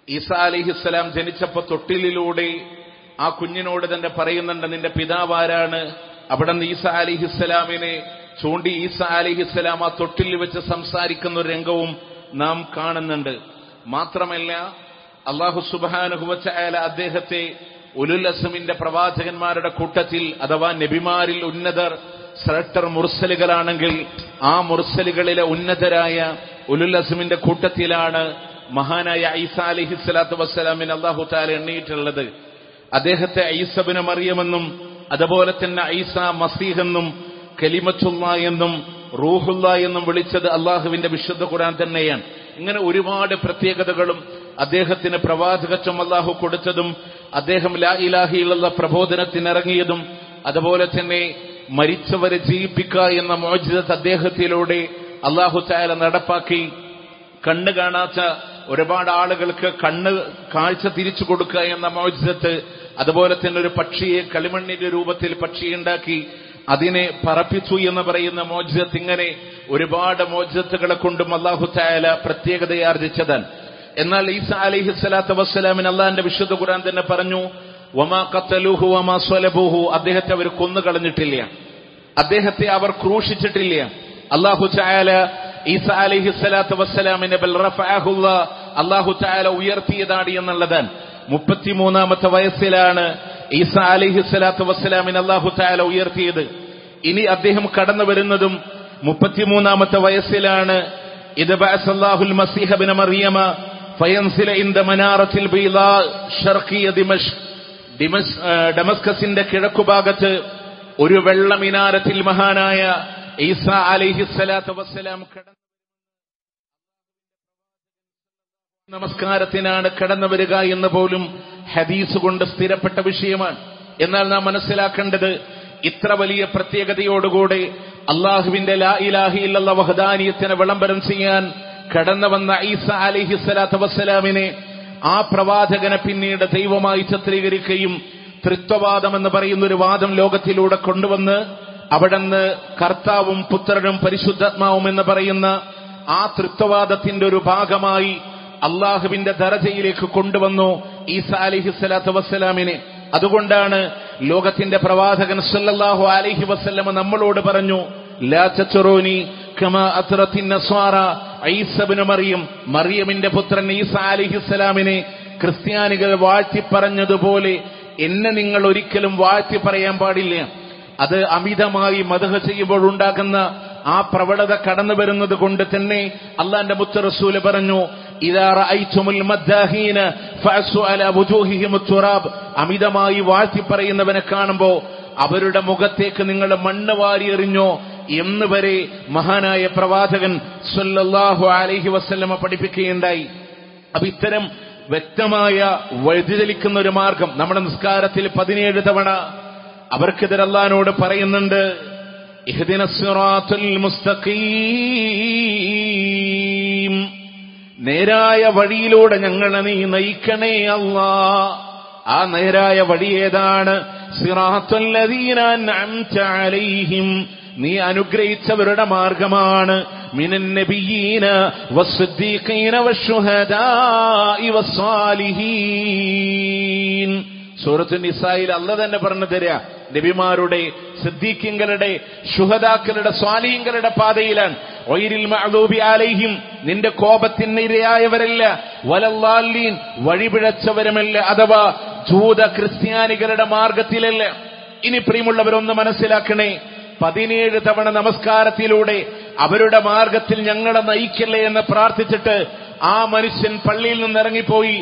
ഈസാ അലൈഹിസ്സലാം ജനിച്ചപ്പോ തൊട്ടിലിലൂടെ ആ കുഞ്ഞിനോട് തന്നെ പറയുന്നുണ്ട്, നിന്റെ പിതാവ് ആരാണ്? അവിടെ നിന്ന് ഈസാ അലൈഹിസ്സലാമിനെ ചൂണ്ടി ഈസാ അലൈഹിസ്സലാം ആ തൊട്ടിലിൽ വെച്ച് സംസാരിക്കുന്ന ഒരു രംഗവും നാം കാണുന്നുണ്ട്. മാത്രമല്ല അല്ലാഹു സുബ്ഹാനഹു വ തആല അദ്ദേഹത്തെ ഉലുൽ അസ്മിന്റെ പ്രവാചകന്മാരുടെ കൂട്ടത്തിൽ അഥവാ നബിമാരിൽ ഉന്നതർ ശ്രേഷ്ഠർ മുർസലുകളാണെങ്കിൽ ആ മുർസലുകളിലെ ഉന്നതരായ ഉലുൽ അസ്മിന്റെ കൂട്ടത്തിലാണ് മഹാനായ ഈസാ അലൈഹിസ്സലാത്തു വസ്സലാമിനെ അല്ലാഹു തആല എണ്ണിയിട്ടുള്ളത്. അദ്ദേഹത്തെ ഈസ ഇബ്നു മറിയമെന്നും അതുപോലെ തന്നെ ഈസാ മസീഹ് എന്നും കലിമത്തുല്ലാ എന്നും റൂഹുല്ലാ എന്നും വിളിച്ചത് അള്ളാഹുവിന്റെ വിശുദ്ധ ഖുർആൻ തന്നെയാണ്. ഇങ്ങനെ ഒരുപാട് പ്രത്യേകതകളും അദ്ദേഹത്തിന് പ്രവാചകത്വം അള്ളാഹു കൊടുത്തതും അദ്ദേഹം ലാ ഇലാഹ ഇല്ലല്ലാഹ് പ്രബോധനത്തിനിറങ്ങിയതും അതുപോലെ തന്നെ മരിച്ചവരെ ജീവിപ്പിക്കുക എന്ന മുഅ്ജിസത്ത് അദ്ദേഹത്തിലൂടെ അള്ളാഹു തആല നടപ്പാക്കി. കണ്ണ് കാണാത്ത ഒരുപാട് ആളുകൾക്ക് കാഴ്ച തിരിച്ചു കൊടുക്കുക എന്ന മുഅ്ജിസത്ത്, അതുപോലെ തന്നെ ഒരു പക്ഷിയെ കളിമണ്ണിന്റെ രൂപത്തിൽ പക്ഷിയുണ്ടാക്കി അതിനെ പറപ്പിച്ചു എന്ന് പറയുന്ന മുഅ്ജിസത്ത്, ഇങ്ങനെ ഒരുപാട് മുഅ്ജിസത്തുകളെ കൊണ്ടും അല്ലാഹു തആല പ്രത്യേകതയാർജിച്ചതാണ്. എന്നാൽ ഈസാ അലൈഹിസ്സലാത്തു വസ്സലാമിന് അല്ലാഹുവിന്റെ വിശുദ്ധ ഖുർആൻ തന്നെ പറഞ്ഞു, വമാ ഖതലൂഹു വമാ സ്വലബൂഹു, അദ്ദേഹത്തെ അവർ കൊന്നുകളഞ്ഞിട്ടില്ല, അദ്ദേഹത്തെ അവർ ക്രൂശിച്ചിട്ടില്ല. അല്ലാഹു തആല ഈസാ അലൈഹിസ്സലാത്തു വസ്സലാമിനെ ബൽ റഫഅഹുല്ലാ, അല്ലാഹു തആല ഉയർത്തിയതാണ് എന്നുള്ളതാണ്. 33-ാമത്തെ വയസ്സിലാണ് ഈസാ അലൈഹിസ്സലാത്തു വസ്സലാമിനെ അല്ലാഹു തആല ഉയർത്തിയത്. ഇനി അദ്ദേഹം കടന്നു വരുന്നതും 33-ാമത്തെ വയസ്സിലാണ്. ഇദ് ബഅസല്ലാഹുൽ മസീഹ ഇബ്നു മറിയമ ഫയൻസില ഇൻദ മനാറത്തിൽ ബൈളാ ശർഖിയ ഡമസ്കസിന്റെ കിഴക്കുഭാഗത്ത് ഒരു വെള്ള മിനാരത്തിൽ മഹാനായ ഈസാ അലൈഹിസ്സലാത്തു വസ്സലാം നമസ്കാരത്തിനാണ് കടന്നു വരിക എന്ന് പോലും ഹദീസ് കൊണ്ട് സ്ഥിരപ്പെട്ട വിഷയമാണ്. എന്നാൽ നാം മനസ്സിലാക്കേണ്ടത്, ഇത്ര വലിയ പ്രത്യേകതയോടുകൂടെ അള്ളാഹുവിന്റെ ലാ ഇലാഹ ഇല്ലല്ലാഹ് വഹ്ദാനിയത്തിനെ വിളംബരം ചെയ്യാൻ കടന്നു വന്ന ഈസാ അലൈഹിസ്സലാത്തു വസ്സലാമിനെ ആ പ്രവാചകനെ പിന്നീട് ദൈവമായി ചിത്രീകരിക്കുകയും ത്രിത്വവാദം എന്ന് പറയുന്ന ഒരു വാദം ലോകത്തിലൂടെ കൊണ്ടുവന്ന് അവിടുന്ന് കർത്താവും പുത്രനും പരിശുദ്ധാത്മാവും എന്ന് പറയുന്ന ആ ത്രിത്വവാദത്തിന്റെ ഒരു ഭാഗമായി അള്ളാഹുവിന്റെ ദറജയിലേക്ക് കൊണ്ടുവന്നു ഈസാ അലൈഹിസ്സലാത്തു വസ്സലാമിനെ. അതുകൊണ്ടാണ് ലോകത്തിന്റെ പ്രവാചകൻ സല്ലല്ലാഹു അലൈഹി വസല്ലം നമ്മളോട് പറഞ്ഞു, ലാ തത്റൂനി കമാ അത്റത്തിൻ നസ്വാറ ഈസ ഇബ്നു മറിയം, മറിയമിന്റെ പുത്രൻ ഈസാ അലൈഹിസ്സലാമിനെ ക്രിസ്ത്യാനികൾ വാഴ്ത്തി പറഞ്ഞതുപോലെ എന്നെ നിങ്ങൾ ഒരിക്കലും വാഴ്ത്തി പറയാൻ പാടില്ല. അത് അമിതമായി മദ്ഹ് ചെയ്യുമ്പോൾ ഉണ്ടാകുന്ന ആ പ്രവണത കടന്നു വരുന്നത് കൊണ്ട് തന്നെ അല്ലാഹുവിന്റെ മുത്ത് റസൂൽ പറഞ്ഞു, ഇദാ റഅയ്തുമുൽ മദ്ദാഹീന ഫഅസു അലാ വുജൂഹിഹിം തുറാബ്, അമിതമായി വാഴ്ത്തി പറയുന്നവനെ കാണുമ്പോൾ അവരുടെ മുഖത്തേക്ക് നിങ്ങൾ മണ്ണ് വാരി എറിഞ്ഞോ എന്ന് വരെ മഹാനായ പ്രവാചകൻ സല്ലല്ലാഹു അലൈഹി വസല്ലമ പഠിപ്പിക്കുകയുണ്ടായി. അപ്പൊ ഇത്തരം വ്യക്തമായ വഴിതെളിക്കുന്ന ഒരു മാർഗം നമ്മുടെ നിസ്കാരത്തിൽ 17 തവണ അവർക്കെതിരെ അല്ലാഹുവിനോട് പറയുന്നുണ്ട്, ഇഹ്ദിനസ് സിറാത്തുൽ മുസ്തഖീം, നേരായ വഴിയിലൂടെ ഞങ്ങളെ നീ നയിക്കണേ അല്ലാഹ്. ആ നേരായ വഴി ഏതാണ്? സിറാത്തുൽ ലദീന അൻഅംത അലൈഹിം, നീ അനുഗ്രഹിച്ചവരുടെ മാർഗമാണ്. മിനൻ നബിയ്യീന വസ്സിദ്ദീഖീന വശുഹദാഇ വസ്സാലിഹീൻ. സൂറത്തുൻ നിസായിൽ അല്ലാഹ് തന്നെ പറഞ്ഞു തരാ, നബിമാരുടെ, സിദ്ദീഖീങ്ങളുടെ, ശുഹദാക്കളുടെ, സ്വാലിഹീങ്ങളുടെ പാതയിലാണ്. ഗൈറിൽ മഅ്ദൂബി അലൈഹിം, നിന്റെ കോപത്തിന് ഇരയായവരല്ല, വലല്ലാലീൻ, വഴിപിഴച്ചവരുമല്ല, അഥവാ ജൂത ക്രിസ്ത്യാനികളുടെ മാർഗത്തിലല്ല. ഇനി പ്രിയമുള്ളവരൊന്ന് മനസ്സിലാക്കണേ, 17 തവണ നമസ്കാരത്തിലൂടെ അവരുടെ മാർഗത്തിൽ ഞങ്ങളെ നയിക്കല്ലേ എന്ന് പ്രാർത്ഥിച്ചിട്ട് ആ മനുഷ്യൻ പള്ളിയിൽ നിന്നിറങ്ങിപ്പോയി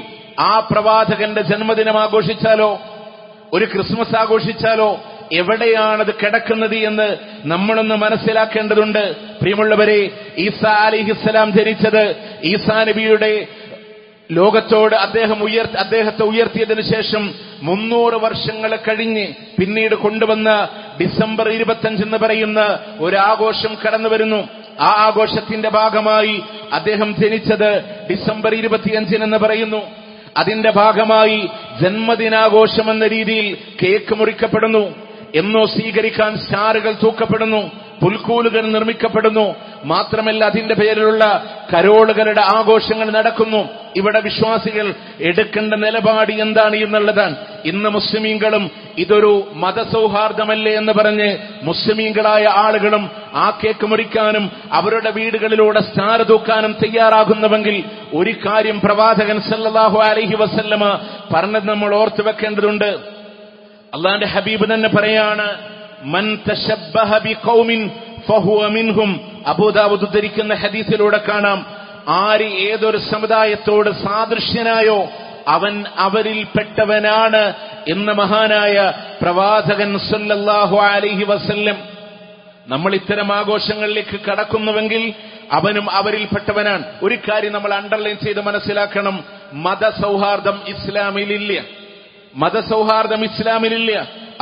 ആ പ്രവാചകന്റെ ജന്മദിനം ആഘോഷിച്ചാലോ, ഒരു ക്രിസ്മസ് ആഘോഷിച്ചാലോ, എവിടെയാണത് കിടക്കുന്നത് എന്ന് നമ്മളൊന്ന് മനസ്സിലാക്കേണ്ടതുണ്ട്. പ്രിയമുള്ളവരെ, ഈസാ അലൈഹിസ്സലാം ജനിച്ചത് ഈസാ നബിയുടെ ലോകത്തോട് അദ്ദേഹത്തെ ഉയർത്തിയതിനു ശേഷം 300 വർഷങ്ങൾ കഴിഞ്ഞ് പിന്നീട് കൊണ്ടുവന്ന ഡിസംബർ 25 എന്ന് പറയുന്ന ഒരു ആഘോഷം കടന്നു വരുന്നു. ആ ആഘോഷത്തിന്റെ ഭാഗമായി അദ്ദേഹം ജനിച്ചത് ഡിസംബർ 25 എന്ന് പറയുന്നു. അതിന്റെ ഭാഗമായി ജന്മദിനാഘോഷം എന്ന രീതിയിൽ കേക്ക് മുറിക്കപ്പെടുന്നു, എന്നോ സ്വീകരിക്കാൻ സ്റ്റാറുകൾ തൂക്കപ്പെടുന്നു. പുൽക്കൂലുകൾ നിർമ്മിക്കപ്പെടുന്നു. മാത്രമല്ല അതിന്റെ പേരിലുള്ള കരോളുകളുടെ ആഘോഷങ്ങൾ നടക്കുന്നു. ഇവിടെ വിശ്വാസികൾ എടുക്കേണ്ട നിലപാട് എന്താണ് എന്നുള്ളതാണ്. ഇന്ന് മുസ്ലിമീങ്ങളും ഇതൊരു മതസൗഹാർദ്ദമല്ലേ എന്ന് പറഞ്ഞ് മുസ്ലിമീങ്ങളായ ആളുകളും ആ കേക്ക് മുറിക്കാനും അവരുടെ വീടുകളിലൂടെ സ്റ്റാർ തൂക്കാനും തയ്യാറാകുന്നുവെങ്കിൽ ഒരു കാര്യം പ്രവാചകൻ സല്ലല്ലാഹു അലൈഹി വസല്ലമ പറഞ്ഞത് നമ്മൾ ഓർത്തു വെക്കേണ്ടതുണ്ട്. അള്ളാന്റെ ഹബീബ് തന്നെ പറയാണ്, മൻ തശബ്ബഹ ബിഖൗമിൻ ഫഹുവ മിൻഹും. അബൂദാവൂദ് ഉദ്ധരിക്കുന്ന ഹദീസിലൂടെ കാണാം, ആര് ഏതൊരു സമുദായത്തോട് സാദൃശ്യനായോ അവൻ അവരിൽപ്പെട്ടവനാണ് എന്ന് മഹാനായ പ്രവാചകൻ സല്ലല്ലാഹു അലൈഹി വസല്ലം. നമ്മൾ ഇത്തരം ആഘോഷങ്ങളിലേക്ക് കടക്കുന്നുവെങ്കിൽ അവനും അവരിൽപ്പെട്ടവനാണ്. ഒരു കാര്യം നമ്മൾ അണ്ടർലൈൻ ചെയ്ത് മനസ്സിലാക്കണം, മതസൗഹാർദ്ദം ഇസ്ലാമിലില്ല. മതസൗഹാർദ്ദം ഇസ്ലാമിലില്ല.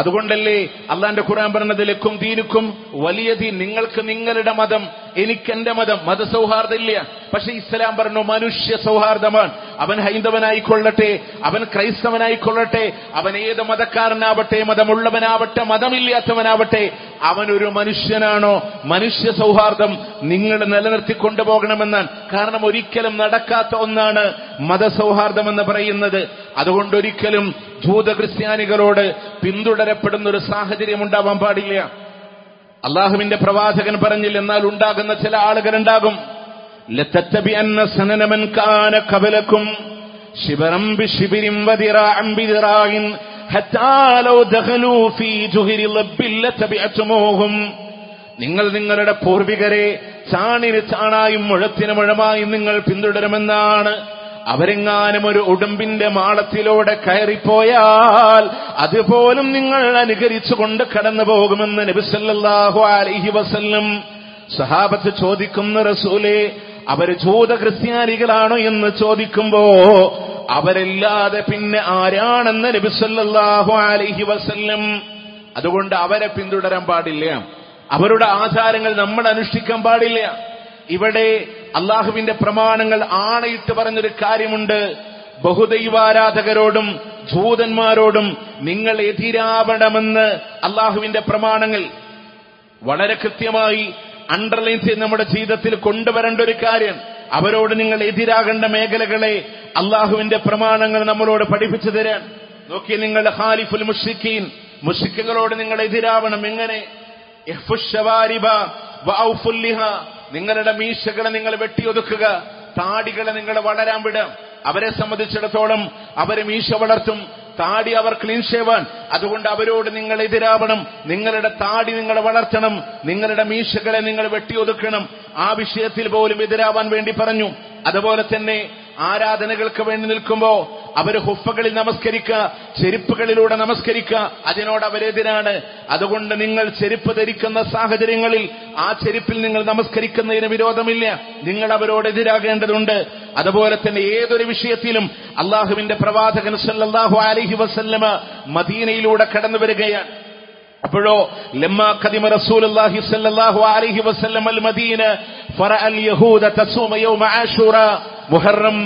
അതുകൊണ്ടല്ലേ അള്ളാന്റെ ഖുർആൻ പറഞ്ഞത്, ലക്കും ദീനുക്കും വലിയ ദീൻ, നിങ്ങൾക്ക് നിങ്ങളുടെ മതം, എനിക്ക് എന്റെ മതം. മതസൗഹാർദ്ദം ഇല്ല. പക്ഷെ ഇസ്ലാം പറഞ്ഞു മനുഷ്യ സൗഹാർദ്ദമാണ്. അവൻ ഹൈന്ദവനായിക്കൊള്ളട്ടെ, അവൻ ക്രൈസ്തവനായിക്കൊള്ളട്ടെ, അവൻ ഏത് മതക്കാരനാവട്ടെ, മതമുള്ളവനാവട്ടെ, മതമില്ലാത്തവനാവട്ടെ, അവനൊരു മനുഷ്യനാണോ? മനുഷ്യ സൗഹാർദ്ദം നിങ്ങൾ നിലനിർത്തിക്കൊണ്ടുപോകണമെന്നാണ്. കാരണം ഒരിക്കലും നടക്കാത്ത ഒന്നാണ് മതസൗഹാർദ്ദം എന്ന് പറയുന്നത്. അതുകൊണ്ടൊരിക്കലും ജൂത ക്രിസ്ത്യാനികളോട് പിന്തുടരപ്പെടുന്ന ഒരു സാഹചര്യം ഉണ്ടാവാൻ പാടില്ല. അള്ളാഹുവിന്റെ പ്രവാചകൻ പറഞ്ഞില്ല, എന്നാൽ ഉണ്ടാകുന്ന ചില ആളുകളുണ്ടാകും. ലതത്തബിഅന്ന സനന മൻ കാന ഖബലകും ശിബറൻ ബിശിബിരിൻ വദിറാഅൻ ബിദിറാഇൻ ഹത്താ ലൗ ദഖലൂ ഫീ ജുഹരി ലബ്ബിൽ ലതബിഅതുമൂഹും. നിങ്ങൾ നിങ്ങളുടെ പൂർവികരെ ചാണിന് ചാണായും മുഴത്തിന് മുഴമായും നിങ്ങൾ പിന്തുടരുമെന്നാണ്. അവരെങ്ങാനും ഒരു ഉടുമ്പിന്റെ മാളത്തിലൂടെ കയറിപ്പോയാൽ അതുപോലും നിങ്ങൾ അനുകരിച്ചുകൊണ്ട് കടന്നു പോകുമെന്ന് നബി സല്ലല്ലാഹു അലൈഹി വസല്ലം. സഹാബത്ത് ചോദിക്കുന്ന റസൂലേ, അവര് ജൂത ക്രിസ്ത്യാനികളാണോ എന്ന് ചോദിക്കുമ്പോ അവരല്ലാതെ പിന്നെ ആരാണെന്ന് നബി സല്ലല്ലാഹു അലൈഹി വസല്ലം. അതുകൊണ്ട് അവരെ പിന്തുടരാൻ പാടില്ല. അവരുടെ ആചാരങ്ങൾ നമ്മൾ അനുഷ്ഠിക്കാൻ പാടില്ല. ഇവിടെ അള്ളാഹുവിന്റെ പ്രമാണങ്ങൾ ആണയിട്ട് പറഞ്ഞൊരു കാര്യമുണ്ട്, ബഹുദൈവാരാധകരോടും ജൂതന്മാരോടും നിങ്ങൾ എതിരാവണമെന്ന് അള്ളാഹുവിന്റെ പ്രമാണങ്ങൾ വളരെ കൃത്യമായി അണ്ടർലൈൻ ചെയ്ത് നമ്മുടെ ജീവിതത്തിൽ കൊണ്ടുവരേണ്ട ഒരു കാര്യം. അവരോട് നിങ്ങൾ എതിരാകേണ്ട മേഖലകളെ അള്ളാഹുവിന്റെ പ്രമാണങ്ങൾ നമ്മളോട് പഠിപ്പിച്ചു തരാൻ. നോക്കി, നിങ്ങൾ ഖാലിഫുൽ മുശ്രിക്കീൻ, മുശ്രിക്കുകളോട് നിങ്ങൾ എതിരാവണം. എങ്ങനെ? ഇഹ്ഫുശ്ശവാരിബ വഔഫുൽ ലിഹ, നിങ്ങളുടെ മീശകളെ നിങ്ങൾ വെട്ടിയൊതുക്കുക, താടികളെ നിങ്ങൾ വളരാൻ വിടാം. അവരെ സംബന്ധിച്ചിടത്തോളം അവര് മീശ വളർത്തും, താടി അവർ ക്ലീൻ ഷേവാൻ. അതുകൊണ്ട് അവരോട് നിങ്ങൾ എതിരാവണം. നിങ്ങളുടെ താടി നിങ്ങൾ വളർത്തണം, നിങ്ങളുടെ മീശകളെ നിങ്ങൾ വെട്ടിയൊതുക്കണം. ആ വിഷയത്തിൽ പോലും എതിരാവാൻ വേണ്ടി പറഞ്ഞു. അതുപോലെ തന്നെ ആരാധനകൾക്ക് വേണ്ടി നിൽക്കുമ്പോ അവര് ഹുഫകളിൽ നമസ്കരിക്കുക, ചെരുപ്പുകളിലൂടെ നമസ്കരിക്കുക, അതിനോട് അവരെതിരാണ്. അതുകൊണ്ട് നിങ്ങൾ ചെരുപ്പ് ധരിക്കുന്ന സാഹചര്യങ്ങളിൽ ആ ചെരുപ്പിൽ നിങ്ങൾ നമസ്കരിക്കുന്നതിന് വിരോധമില്ല. നിങ്ങൾ അവരോട് എതിരാകേണ്ടതുണ്ട്. അതുപോലെ തന്നെ ഏതൊരു വിഷയത്തിലും അള്ളാഹുവിന്റെ പ്രവാചകൻ സല്ലല്ലാഹു അലൈഹി വസല്ലമ മദീനയിലൂടെ കടന്നു വരികയാണ്. അപ്പോഴോ ലമ്മാ ഖദിമ റസൂലുള്ളാഹി സ്വല്ലല്ലാഹു അലൈഹി വസല്ലം അൽ മദീന ഫറഅൽ യഹൂദ തസൂമ യൗമ ആശൂറ, മുഹറം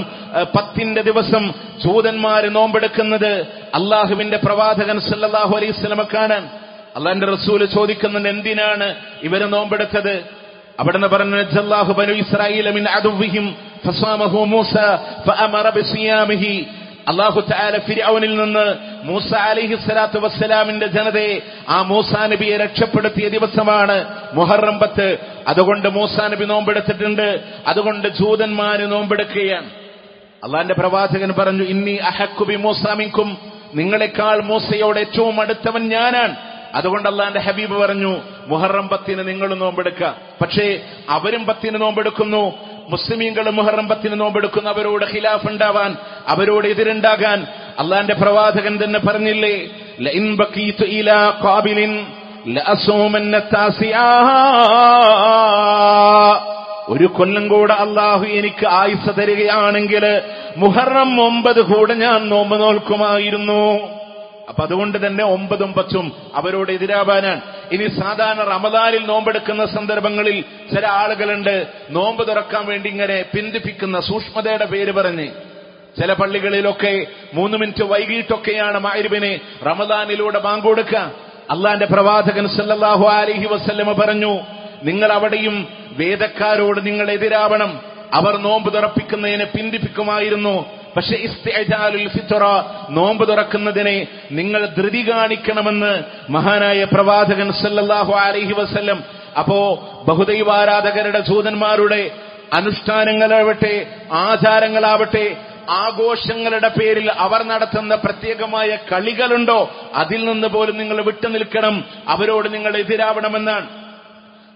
10 ദിവസം ജൂതന്മാര് നോമ്പെടുക്കുന്നത് അള്ളാഹുവിന്റെ പ്രവാചകൻ സല്ലല്ലാഹു അലൈഹി വസല്ലമ കാണാൻ. അള്ളാഹുവിന്റെ റസൂല് ചോദിക്കുന്നുണ്ട്, എന്തിനാണ് ഇവര് നോമ്പെടുത്തത്? അവിടുന്ന് പറഞ്ഞു, നജല്ലാഹു ബനു ഇസ്രായീല മിൻ അദുവ്വിഹിം ഫസാമഹു മൂസ ഫഅമറ ബിസിയാമിഹി. അല്ലാഹു തആല ഫിർഔനിൽ നിന്ന് മൂസ അലൈഹി സ്വലാത്തു വസ്സലാമിന്റെ ജനതയെ, ആ മൂസാ നബിയെ രക്ഷപ്പെടുത്തിയ ദിവസമാണ് മുഹറം 10. അതുകൊണ്ട് മൂസാ നബി നോമ്പെടുത്തിട്ടുണ്ട്. അതുകൊണ്ട് ജൂതന്മാര് നോമ്പെടുക്കുകയാണ്. അള്ളാന്റെ പ്രവാചകൻ പറഞ്ഞു, ഇന്നി അഹഖു ബി മൂസ മിൻകും, നിങ്ങളെക്കാൾ മൂസയോട് ഏറ്റവും അടുത്തവൻ ഞാനാണ്. അതുകൊണ്ട് അള്ളാന്റെ ഹബീബ് പറഞ്ഞു, മുഹറം 10 നിങ്ങൾ നോമ്പെടുക്കുക. പക്ഷേ അവരും 10 നോമ്പെടുക്കുന്നു, മുസ്ലിമീങ്ങളും മുഹറം 10 നോമ്പെടുക്കുന്നു. അവരോട് ഖിലാഫ് ഉണ്ടാവാൻ, അവരോട് എതിരുണ്ടാകാൻ അള്ളാന്റെ പ്രവാചകൻ തന്നെ പറഞ്ഞില്ലേ, ലഇൻ ബഖീതു ഇലാ ഖാബിലിൻ ലഅസൂമന്ന താസിആ, ഒരു കൊല്ലം കൂടെ അള്ളാഹു എനിക്ക് ആയുസ് തരികയാണെങ്കിൽ മുഹറം 9 കൂടെ ഞാൻ നോമ്പ് നോൽക്കുമായിരുന്നു. അപ്പൊ അതുകൊണ്ട് തന്നെ 9ഉം 10ഉം അവരോട് എതിരാവാനാണ്. ഇനി സാധാരണ റമദാനിൽ നോമ്പെടുക്കുന്ന സന്ദർഭങ്ങളിൽ ചില ആളുകളുണ്ട് നോമ്പ് തുറക്കാൻ വേണ്ടി ഇങ്ങനെ പിന്തിപ്പിക്കുന്ന സൂക്ഷ്മതയുടെ പേര് പറഞ്ഞ്. ചില പള്ളികളിലൊക്കെ 3 മിനിറ്റ് വൈകിട്ടൊക്കെയാണ് മഗ്‌രിബിനെ റമദാനിലൂടെ ബാങ്ക് കൊടുക്കുക. അള്ളാന്റെ പ്രവാചകൻ സല്ലല്ലാഹു അലൈഹി വസല്ലമ പറഞ്ഞു, നിങ്ങൾ അവിടെയും വേദക്കാരോട് നിങ്ങൾ എതിരാവണം. അവർ നോമ്പ് തുറപ്പിക്കുന്നതിനെ പിന്തിപ്പിക്കുമായിരുന്നു. പക്ഷെ ഇസ്തിഅജാലുൽ ഫിത്ര, നോമ്പ് തുറക്കുന്നതിനെ നിങ്ങൾ ധൃതി കാണിക്കണമെന്ന് മഹാനായ പ്രവാചകൻ സല്ലല്ലാഹു അലൈഹി വസല്ലം. അപ്പോ ബഹുദൈവാരാധകരുടെ ജൂതന്മാരുടെ അനുഷ്ഠാനങ്ങളാവട്ടെ, ആചാരങ്ങളാവട്ടെ, ആഘോഷങ്ങളുടെ പേരിൽ അവർ നടത്തുന്ന പ്രത്യേകമായ കളികളുണ്ടോ, അതിൽ നിന്ന് പോലും നിങ്ങൾ വിട്ടുനിൽക്കണം, അവരോട് നിങ്ങൾ എതിരാവണമെന്നാണ്.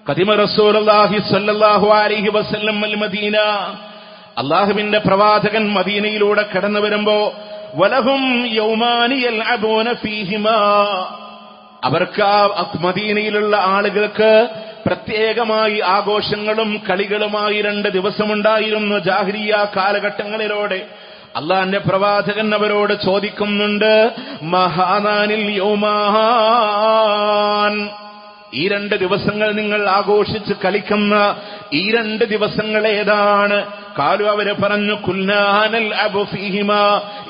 ഖദിമ റസൂലുള്ളാഹി സ്വല്ലല്ലാഹു അലൈഹി വസല്ലം അൽ മദീന, അല്ലാഹുവിന്റെ പ്രവാചകൻ മദീനയിലൂടെ കടന്നു വരുമ്പോ വലഹും യൗമാനി യൽഅബൂന ഫീഹിമാ, അവർക്ക് ആ മദീനയിലുള്ള ആളുകൾക്ക് പ്രത്യേകമായി ആഘോഷങ്ങളും കളികളുമായി 2 ദിവസമുണ്ടായിരുന്നു ജാഹിലിയ്യ കാലഘട്ടങ്ങളിലൂടെ. അള്ളാന്റെ പ്രവാചകൻ അവരോട് ചോദിക്കുന്നുണ്ട്, മഹാനാനിൽ യൗമാൻ, ഈ 2 ദിവസങ്ങൾ നിങ്ങൾ ആഘോഷിച്ച് കളിക്കുന്ന ഈ 2 ദിവസങ്ങൾ ഏതാണ്? കാലു, അവര് പറഞ്ഞു, കുൽനാനൽ അബു ഫീഹിമാ,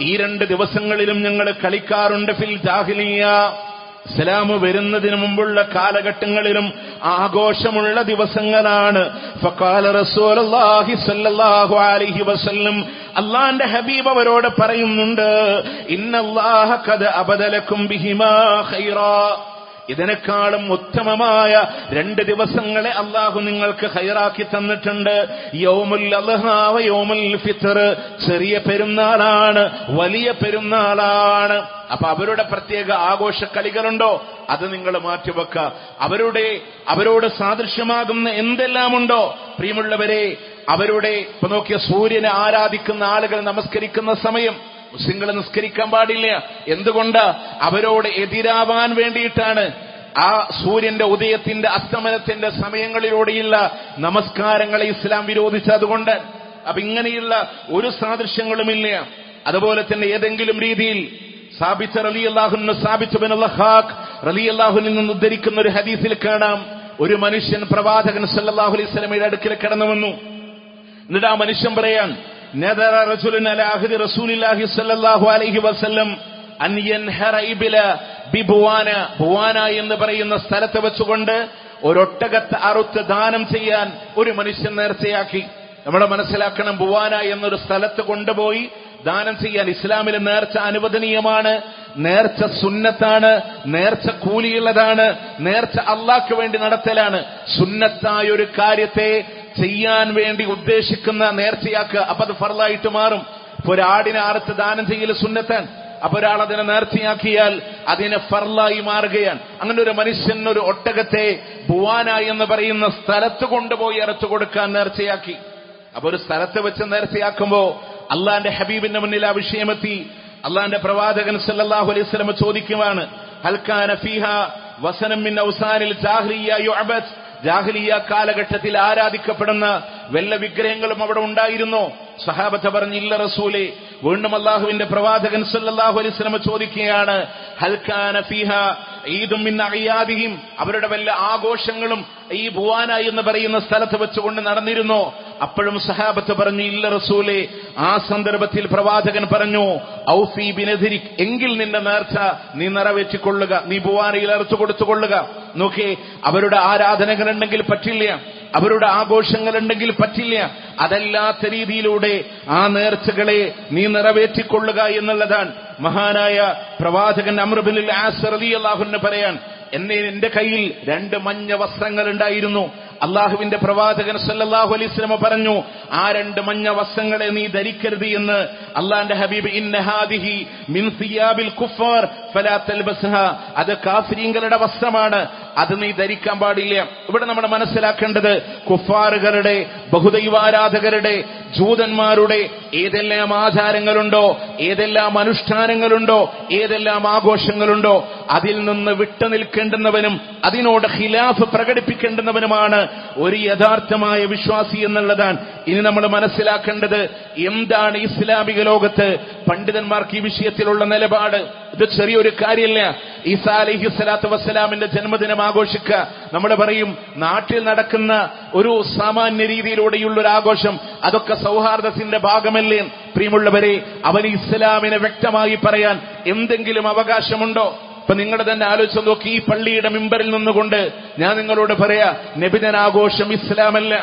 ഈ 2 ദിവസങ്ങളിലും ഞങ്ങൾ കളിക്കാറുണ്ട്. ഫിൽ ജാഹിലിയ്യ, ഇസ്ലാം വരുന്നതിന് മുമ്പുള്ള കാലഘട്ടങ്ങളിലും ആഘോഷമുള്ള ദിവസങ്ങളാണ്. ഫഖാല റസൂലുള്ളാഹി സ്വല്ലല്ലാഹു അലൈഹി വസല്ലം, അല്ലാഹുവിന്റെ ഹബീബ് അവരോട് പറയുന്നുണ്ട്, ഇന്നല്ലാഹ ഖദ് അബദലക്കും ബിഹിമാ ഖൈറാ, ഇതിനേക്കാളും ഉത്തമമായ 2 ദിവസങ്ങളെ അള്ളാഹു നിങ്ങൾക്ക് ഖൈറാക്കി തന്നിട്ടുണ്ട്. യൗമുൽ അദ്ഹാ വ യൗമുൽ ഫിത്ർ, ചെറിയ പെരുന്നാളാണ്, വലിയ പെരുന്നാളാണ്. അപ്പൊ അവരുടെ പ്രത്യേക ആഘോഷ കളികളുണ്ടോ, അത് നിങ്ങൾ മാറ്റിവെക്ക. അവരോട് സാദൃശ്യമാകുന്ന എന്തെല്ലാമുണ്ടോ, പ്രിയമുള്ളവരെ, അവരുടെ ഇപ്പൊ നോക്കിയ സൂര്യനെ ആരാധിക്കുന്ന ആളുകൾ നമസ്കരിക്കുന്ന സമയം മുസ്ലിങ്ങൾ നിസ്കരിക്കാൻ പാടില്ല. എന്തുകൊണ്ട്? അവരോട് എതിരാവാൻ വേണ്ടിയിട്ടാണ്. ആ സൂര്യന്റെ ഉദയത്തിന്റെ അസ്തമനത്തിന്റെ സമയങ്ങളിലൂടെയുള്ള നമസ്കാരങ്ങളെ ഇസ്ലാം വിരോധിച്ചതുകൊണ്ട്. അപ്പൊ ഇങ്ങനെയുള്ള ഒരു സാദൃശ്യങ്ങളുമില്ല. അതുപോലെ തന്നെ ഏതെങ്കിലും രീതിയിൽ സാബിത്ത് റളിയല്ലാഹു സാബിത്ത് ബിൻ ലഹാഖ് റളിയല്ലാഹുവിൽ നിന്ന് ഉദ്ധരിക്കുന്ന ഒരു ഹദീസിൽ കാണാം, ഒരു മനുഷ്യൻ പ്രവാചകൻ സല്ലല്ലാഹു അലൈഹി വസല്ലമയുടെ അടുക്കൽ കടന്നു വന്നു. എന്നിട്ട് ആ മനുഷ്യൻ പറയാൻ, നദറ റജുലുൻ അലാ അഹ്ദി റസൂലില്ലാഹി സ്വല്ലല്ലാഹു അലൈഹി വസല്ലം അൻ യൻഹറ ഇബ്ല ബിബുവാന, ബുവാന എന്ന് പറയുന്ന സ്ഥലത്ത് വെച്ചുകൊണ്ട് ഒരൊട്ടകത്തെ അറുത്ത് ദാനം ചെയ്യാൻ ഒരു മനുഷ്യൻ നേർച്ചയാക്കി. നമ്മൾ മനസ്സിലാക്കണം, ബുവാന എന്നൊരു സ്ഥലത്ത് കൊണ്ടുപോയി ദാനം ചെയ്യാൻ ഇസ്ലാമിൽ നേർച്ച അനുവദനീയമാണ്. നേർച്ച സുന്നത്താണ്, നേർച്ച കൂലിയുള്ളതാണ്, നേർച്ച അള്ളാഹ്ക്ക് വേണ്ടി നടത്തലാണ്. സുന്നത്തായ ഒരു കാര്യത്തെ ചെയ്യാൻ വേണ്ടി ഉദ്ദേശിക്കുന്ന നേർച്ചയാക്കുക, അപ്പൊ അത് ഫർളായിട്ട് മാറും. ഇപ്പൊ ഒരാടിനെ അറുത്ത് ദാനം ചെയ്യൽ സുന്നത്താൻ, അപ്പൊ ഒരാൾ അതിനെ നേർച്ചയാക്കിയാൽ അതിനെ ഫർളായി മാറുകയാണ്. അങ്ങനെ ഒരു മനുഷ്യൻ ഒരു ഒട്ടകത്തെ ബുവാന എന്ന് പറയുന്ന സ്ഥലത്ത് കൊണ്ടുപോയി അറുത്തു കൊടുക്കാൻ നേർച്ചയാക്കി. അപ്പൊ ഒരു സ്ഥലത്ത് വെച്ച് നേർച്ചയാക്കുമ്പോ അള്ളാന്റെ ഹബീബിന്റെ മുന്നിൽ ആ വിഷയമെത്തി. അള്ളാന്റെ പ്രവാചകൻ സല്ലല്ലാഹു അലൈഹി വസല്ലം ചോദിക്കുവാണ്, ഹൽ കാന ഫീഹാ വസനം മിൻ ഔസാനിൽ ജാഹിലിയ്യ യുഅബദ്, ജാഹിലിയ്യ കാലഘട്ടത്തിൽ ആരാധിക്കപ്പെടുന്ന വല്ല വിഗ്രഹങ്ങളും അവിടെ ഉണ്ടായിരുന്നോ? സഹാബത്ത് പറഞ്ഞു, ഇല്ല റസൂലേ. വീണ്ടും അള്ളാഹുവിന്റെ പ്രവാചകൻ സല്ലല്ലാഹു അലൈഹി വസല്ലം ചോദിക്കുകയാണ്, ഹൽ കാന ഫീഹാ ഈദും മിൻ അഅയാദിഹിം, അവരുടെ വല്ല ആഘോഷങ്ങളും ഈ ബുവാന എന്ന് പറയുന്ന സ്ഥലത്ത് വെച്ചുകൊണ്ട് നടന്നിരുന്നോ? അപ്പോഴും സഹാബത്ത് പറഞ്ഞു, ഇല്ല റസൂലേ. ആ സന്ദർഭത്തിൽ പ്രവാചകൻ പറഞ്ഞു, ഔഫി ബിനദിരിക്, എങ്കിൽ നിന്റെ നേർച്ച നീ നിറവേറ്റിക്കൊള്ളുക, നീ ബുവാനയിൽ അറുത്തു കൊടുത്തുകൊള്ളുക. നോക്കേ, അവരുടെ ആരാധനകളുണ്ടെങ്കിൽ പറ്റില്ല, അവരുടെ ആഘോഷങ്ങളുണ്ടെങ്കിൽ പറ്റില്ല. അതല്ലാത്ത രീതിയിലൂടെ ആ നേർച്ചകളെ നീ നിറവേറ്റിക്കൊള്ളുക എന്നുള്ളതാണ്. മഹാനായ പ്രവാചകൻ അംർ ബിൻ ആസ് റളിയല്ലാഹു അൻഹു പറയാൻ, എന്റെ കയ്യിൽ 2 മഞ്ഞ വസ്ത്രങ്ങൾ ഉണ്ടായിരുന്നു. അള്ളാഹുവിന്റെ പ്രവാചകൻ സല്ലല്ലാഹു അലൈഹി വസല്ലം പറഞ്ഞു, ആ 2 മഞ്ഞ വസ്ത്രങ്ങളെ നീ ധരിക്കരുത് എന്ന് അള്ളാന്റെ ഹബീബ്, ഇന്ന ഹാദിഹി മിൻ സിയാബിൽ കുഫാർ ഫലാ തൽബസ്ഹാ, അത് കാഫിരീങ്ങളുടെ വസ്ത്രമാണ്, അത് നീ ധരിക്കാൻ പാടില്ല. ഇവിടെ നമ്മൾ മനസ്സിലാക്കേണ്ടത്, കുഫാറുകളുടെ, ബഹുദൈവാരാധകരുടെ, ജൂതന്മാരുടെ ഏതെല്ലാം ആചാരങ്ങളുണ്ടോ, ഏതെല്ലാം അനുഷ്ഠാനങ്ങളുണ്ടോ, ഏതെല്ലാം ആഘോഷങ്ങളുണ്ടോ, അതിൽ നിന്ന് വിട്ടുനിൽക്കേണ്ടുന്നവനും അതിനോട് ഖിലാഫ് പ്രകടിപ്പിക്കേണ്ടുന്നവനുമാണ് ഒരു യഥാർത്ഥമായ വിശ്വാസി എന്നുള്ളതാണ്. ഇനി നമ്മൾ മനസ്സിലാക്കേണ്ടത്, എന്താണ് ഇസ്ലാമിക ലോകത്ത് പണ്ഡിതന്മാർക്ക് ഈ വിഷയത്തിലുള്ള നിലപാട്? ഇത് ചെറിയൊരു കാര്യമല്ല. ഈസാ അലൈഹി സ്വലാത്തു വസ്സലാമിന്റെ ജന്മദിനം ആഘോഷിക്കുക, നമ്മൾ പറയും നാട്ടിൽ നടക്കുന്ന ഒരു സാമാന്യ രീതിയിലൂടെയുള്ള ഒരു ആഘോഷം, അതൊക്കെ സൗഹാർദ്ദത്തിന്റെ ഭാഗമല്ലേ? പ്രിയമുള്ളവരെ, അവന് ഇസ്ലാമിനെ വ്യക്തമായി പറയാൻ എന്തെങ്കിലും അവകാശമുണ്ടോ? ഇപ്പൊ നിങ്ങൾ തന്നെ ആലോചിച്ച് നോക്കി, ഈ പള്ളിയുടെ മിമ്പറിൽ നിന്നുകൊണ്ട് ഞാൻ നിങ്ങളോട് പറയാ, നബിദിനാഘോഷം ഇസ്ലാമല്ല,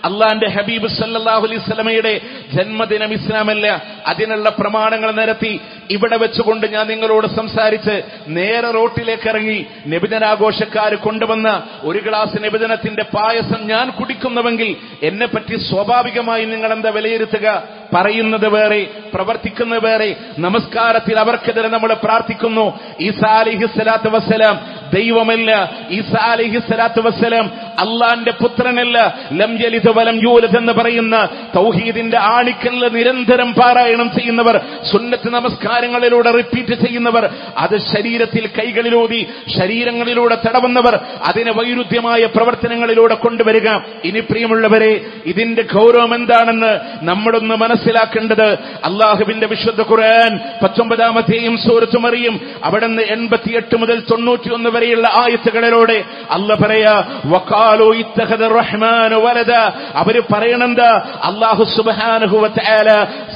അള്ളാന്റെ ഹബീബ് സല്ലല്ലാഹു അലൈഹി വസല്ലമയുടെ ജന്മദിനം ഇസ്ലാമല്ല. അതിനുള്ള പ്രമാണങ്ങൾ നിരത്തി ഇവിടെ വെച്ചുകൊണ്ട് ഞാൻ നിങ്ങളോട് സംസാരിച്ച് നേരെ റോട്ടിലേക്ക് ഇറങ്ങി നബിദിനാഘോഷക്കാർ കൊണ്ടുവന്ന ഒരു ഗ്ലാസ് നബിദിനത്തിന്റെ പായസം ഞാൻ കുടിക്കുന്നുവെങ്കിൽ എന്നെ പറ്റി സ്വാഭാവികമായി നിങ്ങൾ എന്താ വിലയിരുത്തുക? പറയുന്നത് വേറെ, പ്രവർത്തിക്കുന്നത് വേറെ. നമസ്കാരത്തിൽ അവർക്കെതിരെ നമ്മൾ പ്രാർത്ഥിക്കുന്നു. ഈസാ അലൈഹിസ്സലാത്തു വസ്സലാം ദൈവമല്ല, ഈസാ അലൈഹിസ്സലാത്തു വസ്സലാം അള്ളാന്റെ പുത്രനല്ല. ലം യലിദ് വലം യൂലദ് എന്ന് പറയുന്ന തൗഹീദിന്റെ ആണിക്കല്ല് നിരന്തരം പാരായണം ചെയ്യുന്നവർ, സുന്നത്ത് നമസ്കാരങ്ങളിലൂടെ റിപ്പീറ്റ് ചെയ്യുന്നവർ, അത് ശരീരത്തിൽ കൈകളിലൂതി ശരീരങ്ങളിലൂടെ തടവുന്നവർ, അതിനെ വൈരുദ്ധ്യമായ പ്രവർത്തനങ്ങളിലൂടെ കൊണ്ടുവരിക. ഇനി പ്രിയമുള്ളവരെ, ഇതിന്റെ ഗൗരവം എന്താണെന്ന് നമ്മളൊന്ന് മനസ്സിലാക്കേണ്ടത്. അള്ളാഹുവിന്റെ വിശുദ്ധ ഖുർആൻ 19-ാമത്തെയും സൂറത്ത് മറിയം അവിടുന്ന് 88 മുതൽ 91 വരെയുള്ള ആയത്തുകളിലൂടെ അല്ലാഹ് പറയാ, വഖാലു ഇത്തഖദ റഹ്മാനു വലദ. അവര് പറയണെന്താ? അല്ലാഹു സുബ്ഹാനഹു വ തആല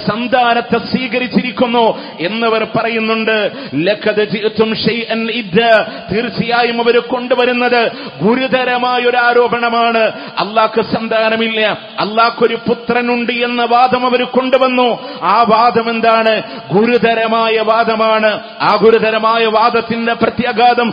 സന്താനത്തെ സ്വീകരിച്ചിരിക്കുന്നു എന്നവർ പറയുന്നുണ്ട്. ലഖദ് ജിഅ്തും ഷൈഅൻ ഇദ്ദ. തീർച്ചയായും അവർ കൊണ്ടുവരുന്നത് ഗുരുതരമായ ഒരു ആരോപണമാണ്. അല്ലാഹ്ക്ക് സന്താനമില്ല, അല്ലാഹ്ക്കൊരു പുത്രനുണ്ട് എന്ന വാദം അവർ കൊണ്ടുവന്നു. ആ വാദം എന്താണ്? ഗുരുതരമായ വാദമാണ്. ആ ഗുരുതരമായ വാദത്തിന്റെ പ്രത്യാഘാതം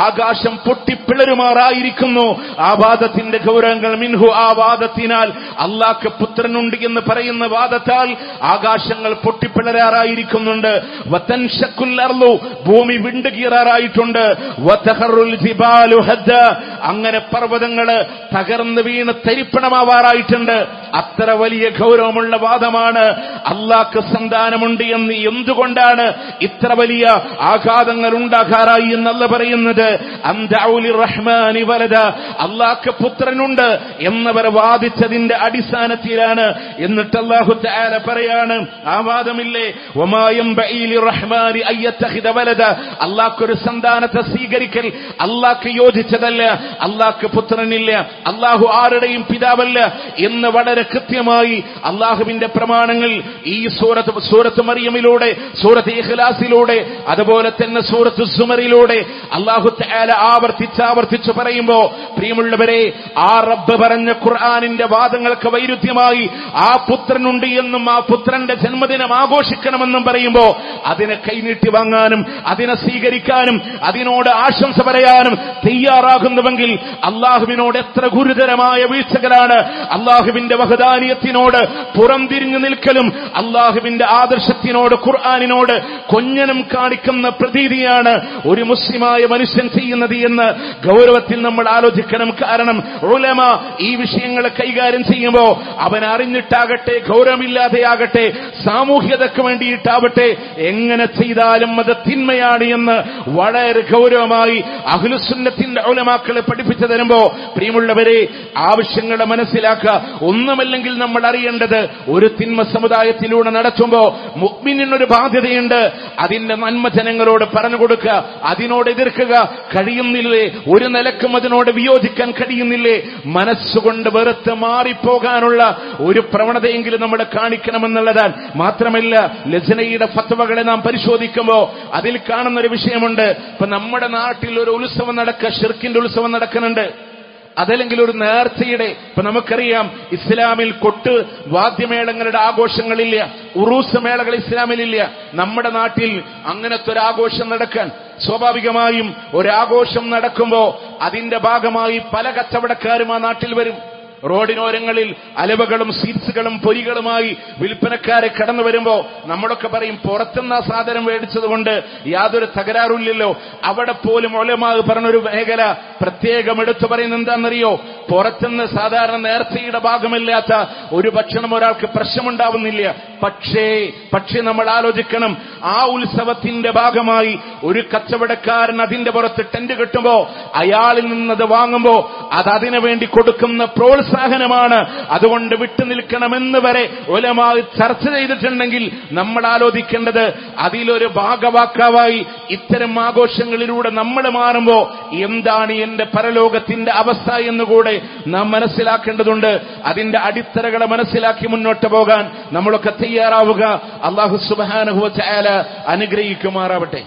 ആകാശം പൊട്ടിപ്പിളരുമാറായിരിക്കുന്നു. ആ വാദത്തിന്റെ ഗൗരവങ്ങൾ മിൻഹു. ആ വാദത്തിനാൽ, അല്ലാഹ്ക്ക് പുത്രനുണ്ട് എന്ന് പറയുന്ന വാദത്താൽ ആകാശങ്ങൾ പൊട്ടിപ്പിളരാറായിരിക്കുന്നുണ്ട്. വതൻശഖുൽ അർളു. ഭൂമി വിണ്ടുകീറാറായിട്ടുണ്ട്. വതഖറുൽ ജിബാലു ഹദ്ദ. അങ്ങനെ പർവ്വതങ്ങള് തകർന്ന് വീണ് തരിപ്പണമാവാറായിട്ടുണ്ട്. അത്ര വലിയ ഗൗരവമുള്ള വാദമാണ്. അല്ലാഹ്ക്ക് സന്താനമുണ്ട് എന്ന് എന്തുകൊണ്ടാണ് ഇത്ര വലിയ ആഘാതങ്ങൾ ഉണ്ടാകാറായി എന്നല്ല പറയുന്നത്. അൻദഉലി റഹ്മാനി വലദ. അല്ലാഹ്ക്ക് പുത്രനുണ്ട് എന്നവർ വാദിച്ചതിന്റെ അടിസ്ഥാനത്തിലാണ്. എന്നിട്ട് അല്ലാഹു തആല പറയാണ്, ആ വാദമില്ലേ, വമാ യംബഇ ലിറഹ്മാനി അയ്യത്തഖിദ വലദ. അല്ലാഹ്ക്കൊരു സന്താനത്തെ സ്വീകരിക്കൽ അല്ലാഹ്ക്ക് യോജിച്ചതല്ല. അല്ലാഹ്ക്ക് പുത്രനില്ല, അല്ലാഹു ആരുടെയും പിതാവല്ല എന്ന് വളരെ കൃത്യമായി അല്ലാഹുവിന്റെ പ്രമാണങ്ങൾ ഈ സൂറത്ത് മറിയമിലൂടെ, സൂറത്ത് ഇഖ്ലാസിലൂടെ, അതുപോലെ തന്നെ സൂറത്ത് സുമറിലൂടെ അല്ലാഹു തആല ആവർത്തിച്ച് പറയുമ്പോ, പ്രിയമുള്ളവരെ, ആ റബ്ബ് പറഞ്ഞ ഖുർആനിന്റെ വാദങ്ങൾക്ക് വൈരുദ്ധ്യമായി ആ പുത്രനുണ്ട് എന്നും ആ പുത്രന്റെ ജന്മദിനം ആഘോഷിക്കണമെന്നും പറയുമ്പോ അതിനെ കൈനീട്ടി വാങ്ങാനും അതിനെ സ്വീകരിക്കാനും അതിനോട് ആശംസ പറയാനും തയ്യാറാകുന്നുവെങ്കിൽ അല്ലാഹുവിനോട് എത്ര ഗുരുതരമായ വീഴ്ചകളാണ്. അല്ലാഹുവിന്റെ വഹദാനിയത്തിനോട് പുറംതിരിഞ്ഞു നിൽക്കലും അല്ലാഹുവിന്റെ ആദർശത്തിനോട്, ഖുർആനിനോട് കൊഞ്ഞനം കാണിക്കുന്ന പ്രതീതിയാണ് ഒരു മുസ്ലിമായ മനുഷ്യൻ ചെയ്യുന്നത് എന്ന് ഗൗരവത്തിൽ നമ്മൾ ആലോചിക്കണം. കാരണം ഉലമ ഈ വിഷയങ്ങൾ കൈകാര്യം ചെയ്യുമ്പോൾ അവൻ അറിഞ്ഞിട്ടാകട്ടെ, ഗൗരവമില്ലാതെയാകട്ടെ, സാമൂഹ്യതയ്ക്ക് വേണ്ടിയിട്ടാവട്ടെ, എങ്ങനെ ചെയ്താലും അത് തിന്മയാണ് എന്ന് വളരെ ഗൗരവമായി അഹ്ലുസുന്നത്തിന്റെ ഉലമാക്കളെ പഠിപ്പിച്ചു തരുമ്പോ, പ്രിയമുള്ളവരെ, ആവശ്യങ്ങളെ മനസ്സിലാക്കുക. ഒന്നുമല്ലെങ്കിൽ നമ്മൾ അറിയേണ്ടത്, ഒരു തിന്മ സമുദായത്തിലൂടെ നടത്തുമ്പോ മുഅ്മിനിനൊരു ബാധ്യതയുണ്ട്. അതിന്റെ നന്മ ജനങ്ങളോട് പറഞ്ഞു കൊടുക്കുക, അതിനോട് എതിർക്കുക കഴിയുന്നില്ലേ? ഒരു നിലക്കും അതിനോട് വിയോജിക്കാൻ കഴിയുന്നില്ലേ? മനസ്സുകൊണ്ട് വെറുത്ത് മാറിപ്പോകാനുള്ള ഒരു പ്രവണതയെങ്കിലും നമ്മൾ കാണിക്കണമെന്നുള്ളതാണ്. മാത്രമല്ല, ലജ്നയുടെ ഫത്വകളെ നാം പരിശോധിക്കുമ്പോ അതിൽ കാണുന്ന ഒരു വിഷയമുണ്ട്. ഇപ്പൊ നമ്മുടെ നാട്ടിൽ ഒരു ഉത്സവം ഷിർക്കിന്റെ ഉത്സവം നടക്കുന്നുണ്ട്. അതല്ലെങ്കിൽ ഒരു നേർച്ചയുടെ, ഇപ്പൊ നമുക്കറിയാം ഇസ്ലാമിൽ കൊട്ട് വാദ്യമേളങ്ങളുടെ ആഘോഷങ്ങളില്ല, ഉറൂസ് മേളകൾ ഇസ്ലാമിലില്ല. നമ്മുടെ നാട്ടിൽ അങ്ങനത്തെ ഒരു ആഘോഷം നടക്കാൻ, സ്വാഭാവികമായും ഒരാഘോഷം നടക്കുമ്പോ അതിന്റെ ഭാഗമായി പല കച്ചവടക്കാരും ആ നാട്ടിൽ വരും. റോഡിനോരങ്ങളിൽ അലവകളും സീറ്റ്സുകളും പൊരികളുമായി വിൽപ്പനക്കാരെ കടന്നു വരുമ്പോ നമ്മളൊക്കെ പറയും, പുറത്തുനിന്ന് ആ സാധനം മേടിച്ചതുകൊണ്ട് യാതൊരു തകരാറില്ലല്ലോ. അവിടെ പോലും ഉലമാ പറഞ്ഞൊരു മേഖല പ്രത്യേകം എടുത്തു പറയുന്നത് എന്താണെന്നറിയോ? പുറത്തുനിന്ന് സാധാരണ നേർച്ചയുടെ ഭാഗമില്ലാത്ത ഒരു ഭക്ഷണം ഒരാൾക്ക് പ്രശ്നമുണ്ടാവുന്നില്ല. പക്ഷേ നമ്മൾ ആലോചിക്കണം, ആ ഉത്സവത്തിന്റെ ഭാഗമായി ഒരു കച്ചവടക്കാരൻ അതിന്റെ പുറത്ത് ടെന്റ് കെട്ടുമ്പോ അയാളിൽ നിന്നത് വാങ്ങുമ്പോ അത് അതിനു വേണ്ടി കൊടുക്കുന്ന പ്രോത്സാഹനം പ്രോത്സാഹനമാണ്. അതുകൊണ്ട് വിട്ടുനിൽക്കണമെന്ന് വരെ ഉലമാ ചർച്ച ചെയ്തിട്ടുണ്ടെങ്കിൽ നമ്മൾ ആലോചിക്കേണ്ടത് അതിലൊരു ഭാഗവാക്കാവായി ഇത്തരം ആഘോഷങ്ങളിലൂടെ നമ്മൾ മാറുമ്പോ എന്താണ് എന്റെ പരലോകത്തിന്റെ അവസ്ഥ എന്നുകൂടെ നാം മനസ്സിലാക്കേണ്ടതുണ്ട്. അതിന്റെ അടിത്തറകളെ മനസ്സിലാക്കി മുന്നോട്ട് പോകാൻ നമ്മളൊക്കെ തയ്യാറാവുക. അല്ലാഹു സുബ്ഹാനഹു വ തആല അനുഗ്രഹിക്കുമാറാവട്ടെ.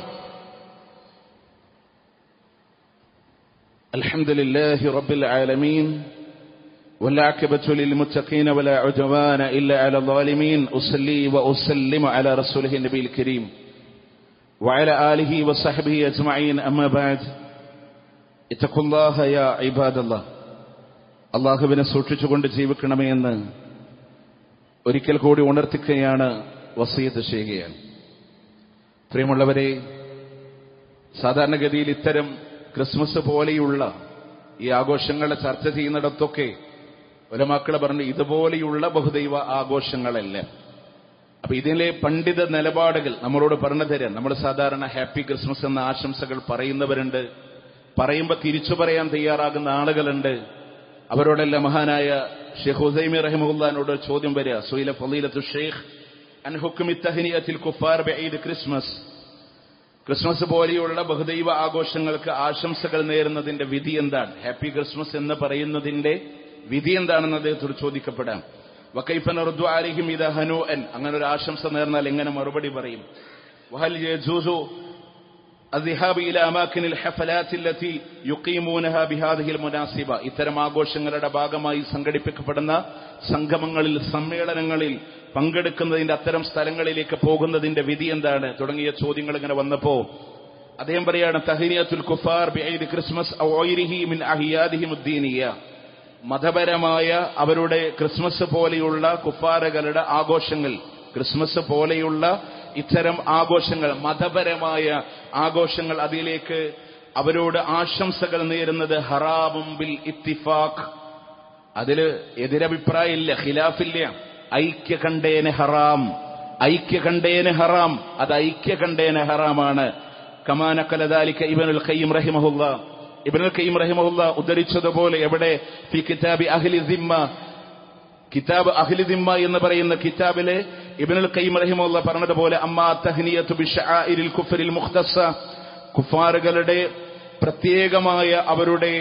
അൽഹംദുലില്ലാഹി റബ്ബിൽ ആലമീൻ والعاقبة للمتقين ولا عدوان إلا على الظالمين أصلي وأسلم على رسوله النبي الكريم وعلى آله وصحبه أجمعين أما بعد اتقوا الله يا عباد الله. അല്ലാഹുവിനെ സൂക്ഷിച്ചുകൊണ്ട് ജീവിക്കണമേ എന്ന് ഒരിക്കൽ കൂടി ഉണർത്തിക്കുകയാണ്, വസിയത്ത് ചെയ്യുകയാണ്. പ്രിയമുള്ളവരെ, സാധാരണഗതിയിൽ ഇത്തരം ക്രിസ്മസ് പോലെയുള്ള ഈ ആഘോഷങ്ങളെ ചർച്ച ചെയ്യുന്നിടത്തൊക്കെ ഉലമാക്കളെ പറഞ്ഞു ഇതുപോലെയുള്ള ബഹുദൈവ ആഘോഷങ്ങളല്ല. അപ്പൊ ഇതിലെ പണ്ഡിത നിലപാടുകൾ നമ്മളോട് പറഞ്ഞു തരാൻ. നമ്മൾ സാധാരണ ഹാപ്പി ക്രിസ്മസ് എന്ന ആശംസകൾ പറയുന്നവരുണ്ട്, പറയുമ്പോൾ തിരിച്ചു പറയാൻ തയ്യാറാകുന്ന ആളുകളുണ്ട്. അവരോടെല്ലാം മഹാനായ ഷെയ്ഖ് ഉസൈമി റഹിമഹുല്ലാനോട് ചോദ്യം വരിക, സുയില ഫളീലത്തു ഷെയ്ഖ് അൻ ഹുക്മി തഹ്നിയത്തിൽ കുഫാർ ബഈദ് ക്രിസ്മസ്, ക്രിസ്മസ് പോലെയുള്ള ബഹുദൈവ ആഘോഷങ്ങൾക്ക് ആശംസകൾ നേരുന്നതിന്റെ വിധി എന്താണ്? ഹാപ്പി ക്രിസ്മസ് എന്ന് പറയുന്നതിന്റെ വിധി എന്താണെന്ന് അദ്ദേഹത്തോട് ചോദിക്കപ്പെടാം. വകൈഫ നർദു അലൈഹിം ഇദാ ഹനൂഅൻ, അങ്ങനെ ഒരു ആശംസ നേർന്നാൽ എങ്ങനെ മറുപടി പറയും? വഹൽ യജൂസു الذهاب إلى أماكن الحفلات التي يقيمونها بهذه المناسبة, ഇത്തരം ആഘോഷങ്ങളുടെ ഭാഗമായി സംഘടിപ്പിക്കപ്പെടുന്ന സംഗമങ്ങളിൽ, സമ്മേളനങ്ങളിൽ പങ്കെടുക്കുന്നതിന്റെ അത്തരം സ്ഥലങ്ങളിലേക്ക് പോകുന്നതിന്റെ വിധി എന്താണ്? തുടങ്ങിയ ചോദ്യങ്ങൾ ഇങ്ങനെ വന്നപ്പോ അദ്ദേഹം പറയാണ്, തഹ്നിയത്തുൽ കുഫാർ ബിഈദ് ക്രിസ്മസ് ഔ ഗൈരിഹി മിൻ അഹ്യാദിഹിം അദ്ദീനിയ, മതപരമായ അവരുടെ ക്രിസ്മസ് പോലെയുള്ള കുഫാറുകളുടെ ആഘോഷങ്ങൾ, ക്രിസ്മസ് പോലെയുള്ള ഇത്തരം ആഘോഷങ്ങൾ, മതപരമായ ആഘോഷങ്ങൾ, അതിലേക്ക് അവരോട് ആശംസകൾ നേരുന്നത് ഹറാമും ബിൽ ഇത്തിഫാഖ്, അതില് എതിരഭിപ്രായമില്ല, ഖിലാഫില്ല. ഐക്യകണ്ഠേന ഹറാം, ഐക്യകണ്ഠേന ഹറാം, അത് ഐക്യകണ്ഠേന ഹറാമാണ്. കമാ നഖല ദാലിക ഇബ്നുൽ ഖയ്യിം റഹിമഹുല്ലാ, ഇബ്നുൽ ഖയ്യിം റഹിമഹുല്ലാ ഉദ്ധരിച്ചതുപോലെ എവിടെ? ഫി കിതാബി അഹ്ലി ദിമ്മ, കിതാബ് അഹ്ലി ദിമ്മ എന്ന് പറയുന്ന കിതാബിലെ ഇബ്നുൽ ഖയ്യിം റഹിമഹുല്ലാ പറഞ്ഞതുപോലെ, അമ്മാ തഹ്നിയത്തു ബിശആഇരിൽ കുഫ്രിൽ മുഖ്തസ, കുഫാറുകളുടെ പ്രത്യേകമായ അവരുടെ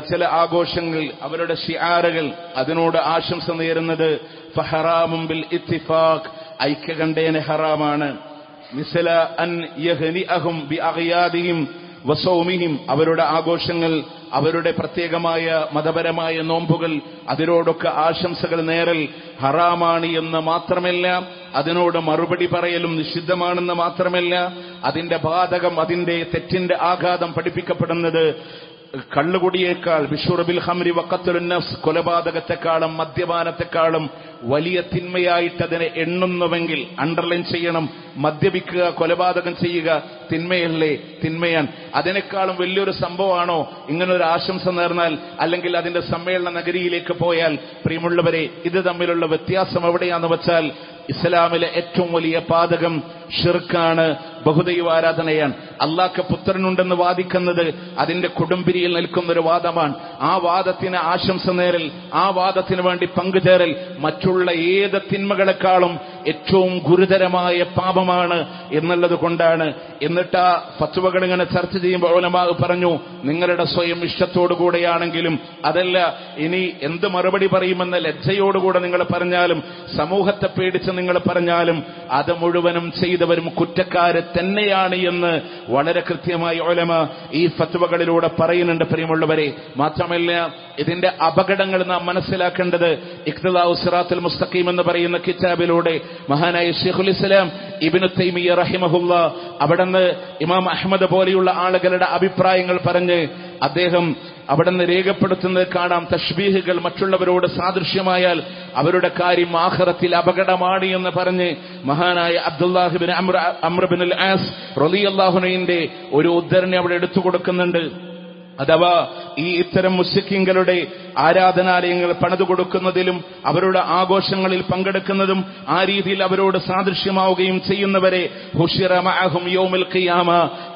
ചില ആഘോഷങ്ങൾ, അവരുടെ ശിആറുകൾ, അതിനോട് ആശംസ നേരുന്നത് ഫഹറാമും ബിൽ ഇത്തിഫാഖ്, ഐക്യകണ്ഠേന ഹറാമാണ്. മിസ്ല അൻ യഹ്നിഅഹും ബിഅഗ്യാദിഹിം വസൗമിഹിം, അവരുടെ ആഘോഷങ്ങൾ, അവരുടെ പ്രത്യേകമായ മതപരമായ നോമ്പുകൾ, അതിനോടൊക്കെ ആശംസകൾ നേരൽ ഹറാമാണ് എന്ന് മാത്രമല്ല, അതിനോട് മറുപടി പറയലും നിഷിദ്ധമാണെന്ന് മാത്രമല്ല, അതിന്റെ ബാധകം, അതിന്റെ തെറ്റിന്റെ ആഘാതം പഠിപ്പിക്കപ്പെടുന്നത് കള്ളുകുടിയേക്കാൾ, ബിഷുർബിൽ ഖംരി വഖത്ലുൻ നഫ്സ്, കൊലപാതകത്തെക്കാളും മദ്യപാനത്തെക്കാളും വലിയ തിന്മയായിട്ട് അതിനെ എണ്ണുന്നുവെങ്കിൽ അണ്ടർലൈൻ ചെയ്യണം. മദ്യപിക്കുക, കൊലപാതകം ചെയ്യുക തിന്മയല്ലേ? തിന്മയാൻ. അതിനേക്കാളും വലിയൊരു സംഭവമാണോ ഇങ്ങനൊരു ആശംസ നേർന്നാൽ, അല്ലെങ്കിൽ അതിന്റെ സമ്മേളന നഗരിയിലേക്ക് പോയാൽ? പ്രിയമുള്ളവരെ, ഇത് തമ്മിലുള്ള വ്യത്യാസം എവിടെയാന്ന് വെച്ചാൽ, ഇസ്ലാമിലെ ഏറ്റവും വലിയ പാതകം ഷിർക്കാണ്, ബഹുദൈവാരാധനയാണ്. അല്ലാഹ്ക്ക് പുത്രനുണ്ടെന്ന് വാദിക്കുന്നത് അതിന്റെ കൊടുമ്പിരിയിൽ നിൽക്കുന്നൊരു വാദമാണ്. ആ വാദത്തിന് ആശംസ നേരൽ, ആ വാദത്തിന് വേണ്ടി പങ്കുചേരൽ മറ്റുള്ള ഏത് തിന്മകളെക്കാളും ഏറ്റവും ഗുരുതരമായ പാപമാണ് എന്നുള്ളത് കൊണ്ടാണ്. എന്നിട്ട് ആ ഫത്വകൾ ഇങ്ങനെ ചർച്ച ചെയ്യുമ്പോൾ ഉലമാ പറഞ്ഞു, നിങ്ങളുടെ സ്വയം ഇഷ്ടത്തോടുകൂടെയാണെങ്കിലും, അതല്ല ഇനി എന്ത് മറുപടി പറയുമെന്ന ലജ്ജയോടുകൂടെ നിങ്ങൾ പറഞ്ഞാലും, സമൂഹത്തെ പേടിച്ച് നിങ്ങൾ പറഞ്ഞാലും, അത് മുഴുവനും ചെയ്തവരും കുറ്റക്കാര് തന്നെയാണ് എന്ന് വളരെ കൃത്യമായി ഉലമാ ഈ ഫത്വകളിലൂടെ പറയുന്നുണ്ട്. പ്രിയമുള്ളവരെ, മാത്രമല്ല ഇതിന്റെ അപകടങ്ങൾ നാം മനസ്സിലാക്കേണ്ടത് ഇഖ്തിദാഉ സിറാത്തുൽ മുസ്തഖീം എന്ന് പറയുന്ന കിതാബിലൂടെ മഹാനായ ശൈഖുൽ ഇസ്ലാം ഇബ്നു തൈമിയ്യ റഹിമഹുല്ലാ, അവിടുന്ന് ഇമാം അഹ്മദ് പോലെയുള്ള ആളുകളുടെ അഭിപ്രായങ്ങൾ പറഞ്ഞ് അദ്ദേഹം അവിടുന്ന് രേഖപ്പെടുത്തുന്നത് കാണാം. തശ്ബീഹുകൾ മറ്റുള്ളവരോട് സാദൃശ്യമായാൽ അവരുടെ കാര്യം ആഖിറത്തിൽ അപകടമാണ് എന്ന് പറഞ്ഞ് മഹാനായ അബ്ദുല്ലാഹ് ഇബ്നു അംർ ഇബ്നുൽ ആസ് റളിയല്ലാഹു അൻഹുവിന്റെ ഒരു ഉദ്ധരണി അവിടെ എടുത്തു കൊടുക്കുന്നുണ്ട്. അഥവാ ഈ ഇത്തരം മുശ്രിക്കീങ്ങളുടെ ആരാധനാലയങ്ങൾ പണിതു കൊടുക്കുന്നതിലും അവരുടെ ആഘോഷങ്ങളിൽ പങ്കെടുക്കുന്നതും ആ രീതിയിൽ അവരോട് സാദൃശ്യമാവുകയും ചെയ്യുന്നവരെ ഹുശിറ മഅഹും യൗമുൽ ഖിയാമ,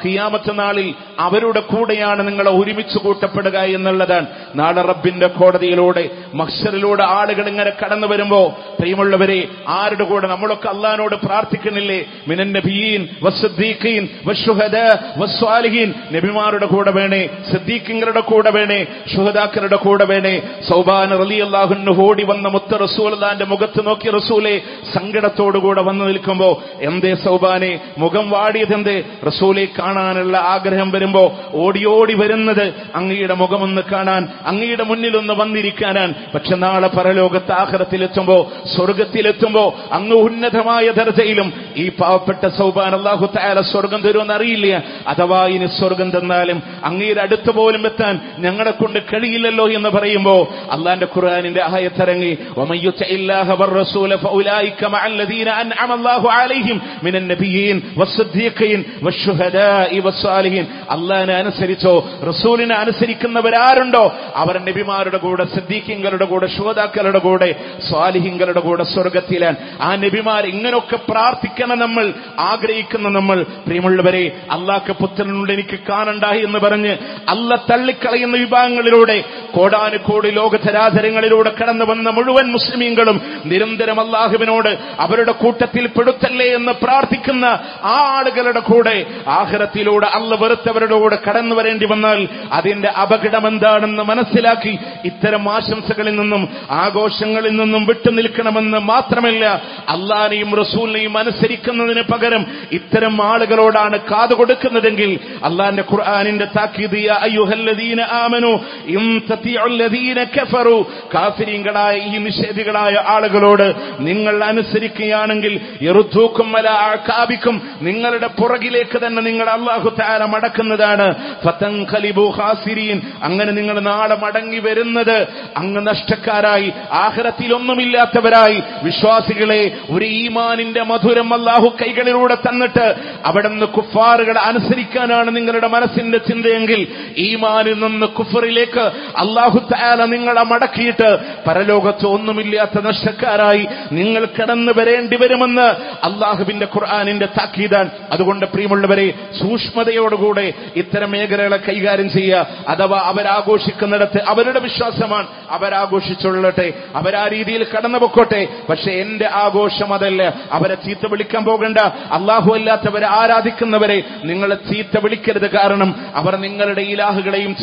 ഖിയാമത്ത് നാളിൽ അവരുടെ കൂടെയാണ് നിങ്ങളെ ഒരുമിച്ച് കൂട്ടപ്പെടുക എന്നുള്ളതാണ്. നാളെ റബ്ബിന്റെ കോടതിയിലൂടെ മഹ്ശറിലൂടെ ആളുകൾ ഇങ്ങനെ കടന്നു വരുമ്പോ പ്രിയമുള്ളവരെ, ആരുടെ കൂടെ? നമ്മളൊക്കെ അള്ളാഹിനോട് പ്രാർത്ഥിക്കുന്നില്ലേ? മിനൻ നബിയീൻ വസ്സദ്ദീഖീൻ വശുഹദാ വസ്സാലിഹീൻ. നബിമാരുടെ കൂടെ വേണേ, സിദ്ദീഖീങ്ങളുടെ കൂടെ വേണേ, ശുഹദാക്കളുടെ കൂടെ വേണേ. സൗബാൻ റളിയല്ലാഹു അൻഹു ഓടി വന്ന മുത്ത റസൂലുള്ളാഹിന്റെ മുഖത്ത് നോക്കി റസൂലെ സങ്കടത്തോടുകൂടെ വന്നു നിൽക്കുമ്പോ, എന്തേ സൗബാനെ മുഖം വാടിയതെന്തേ? റസൂലെ കാണാനുള്ള ആഗ്രഹം വരുമ്പോ ഓടി വരുന്നത് അങ്ങയുടെ മുഖമൊന്ന് കാണാൻ, അങ്ങയുടെ മുന്നിലൊന്ന് വന്നിരിക്കാനാണ്. പക്ഷെ നാളെ പരലോകത്ത് ആഖിറത്തിലെത്തുമ്പോ, സ്വർഗത്തിലെത്തുമ്പോ അങ്ങ് ഉന്നതമായ ദർജയിലും ഈ പാവപ്പെട്ട സൗബാൻ അല്ലാഹു തആല സ്വർഗം തരുമെന്ന് അറിയില്ല. അഥവാ ഇനി സ്വർഗം തന്നാലും അങ്ങയുടെ അടുത്ത് പോലും എത്താൻ ഞങ്ങളെ കൊണ്ട് കഴിയില്ലല്ലോ എന്ന് പറയുമ്പോ അല്ലാഹുവിന്റെ ഖുർആനിന്റെ ആയത്തിറങ്ങി, വമയ്യുതിഇല്ലാഹ വറസൂല ഫഉലൈക മഅല്ലദീന അൻഅമ അല്ലാഹു അലൈഹിം മിനൻ നബിയീൻ വസ്സദ്ദീഖീൻ വശുഹദാഇ വസ്സാലിഹീൻ. അല്ലാഹുവിനെ അനുസരിച്ചോ റസൂലിനെ അനുസരിക്കുന്നവരാരുണ്ടോ അവർ നബിമാരുടെ കൂടെ, സിദ്ദീഖീങ്ങളുടെ കൂടെ, ശുഹദാക്കളുടെ കൂടെ, സ്വാലിഹീങ്ങളുടെ കൂടെ സ്വർഗത്തിലാണ്. ആ നബിമാർ ഇങ്ങനെയൊക്കെ പ്രാർത്ഥിക്കണം നമ്മൾ, ആഗ്രഹിക്കുന്ന നമ്മൾ. പ്രിയമുള്ളവരെ, അല്ലാഹുക്ക് പുത്രനുണ്ട് എനിക്ക് കാണണ്ടായി എന്ന് പറഞ്ഞ് അല്ല തള്ളിക്കളയുന്ന വിഭാഗങ്ങളിലൂടെ കോടാനുകോടി ലോകചരാചരങ്ങളിലൂടെ കടന്നു വന്ന മുഴുവൻ മുസ്ലിമീങ്ങളും നിരന്തരം അല്ലാഹുവിനോട് അവരുടെ കൂട്ടത്തിൽ പെടുത്തല്ലേ എന്ന് പ്രാർത്ഥിക്കുന്ന ആ ആളുകളുടെ കൂടെ ആഖിറത്തിലൂടെ അല്ല വെറുത്തവരുടെ കൂടെ കടന്നു വരേണ്ടി വന്നാൽ അതിന്റെ അപകടം എന്താണെന്ന് മനസ്സിലാക്കി ഇത്തരം ആശംസകളിൽ നിന്നും ആഘോഷങ്ങളിൽ നിന്നും വിട്ടുനിൽക്കണമെന്ന് മാത്രമല്ല, അല്ലാഹുവിനെയും റസൂലിനെയും അനുസരിക്കുന്നതിന് പകരം ഇത്തരം ആളുകളോടാണ് കാതുകൊടുക്കുന്നതെങ്കിൽ അല്ലാഹുവിന്റെ ഖുർആനിന്റെ താക്കീത്, യാ അയ്യുഹല്ലദീന ആമനൂ ഇൻ തതിഉല്ലദീന കഫറൂ, കാഫിരീങ്ങളായ ഈ നിഷേധികളായ ആളുകളോട് നിങ്ങൾ അനുസരിക്കുകയാണെങ്കിൽ യറുദ്ദൂകും അലാ അഅകാബിക്കും, നിങ്ങളുടെ പുറകിലേക്ക് തന്നെ നിങ്ങൾ അല്ലാഹു തആല മടക്കുന്നതാണ്. ഫതൻഖലിബു ഖാസിരീൻ, അങ്ങനെ നിങ്ങൾ നാളെ മടങ്ങി വരുന്നത് അങ്ങ് നഷ്ടക്കാരായി, ആഖിറത്തിൽ ഒന്നുമില്ലാത്തവരായി. വിശ്വാസികളെ, ഒരു ഈമാനിന്റെ മധുരം അല്ലാഹു കൈകളിലൂടെ തന്നിട്ട് അവിടുന്ന് കുഫാറുകളെ അനുസരിക്കാനാണ് നിങ്ങളുടെ മനസ്സിന്റെ ചിന്തയെങ്കിൽ ഈമാനിൽ നിന്ന് കുഫറിലേക്ക് അല്ലാഹു തആല നിങ്ങളെ മടക്കിയിട്ട് പരലോകത്ത് ഒന്നുമില്ലാത്ത നഷ്ടക്കാരായി നിങ്ങൾ കടന്നു വരേണ്ടി വരുമെന്ന് അല്ലാഹുവിന്റെ ഖുർആനിന്റെ താക്കീതാണ്. അതുകൊണ്ട് പ്രിയമുള്ളവരെ, സൂക്ഷ്മതയോടുകൂടെ ഇത്തരം മേഖലകളെ കൈകാര്യം ചെയ്യുക. അഥവാ അവരാഘോഷിക്കുന്നിടത്ത് അവരുടെ വിശ്വാസമാണ്, അവരാഘോഷിച്ചുള്ളട്ടെ, അവരാ രീതിയിൽ കടന്നു പൊക്കോട്ടെ. പക്ഷെ എന്റെ ആഘോഷം അതല്ല. അവരെ ചീത്ത വിളിക്കാൻ പോകണ്ട. അല്ലാഹു അല്ലാത്തവരെ ആരാധിക്കുന്നവരെ നിങ്ങൾ ചീത്ത വിളിക്കരുത്. കാരണം അവർ നിങ്ങളുടെ ഇലാഹുകളെയും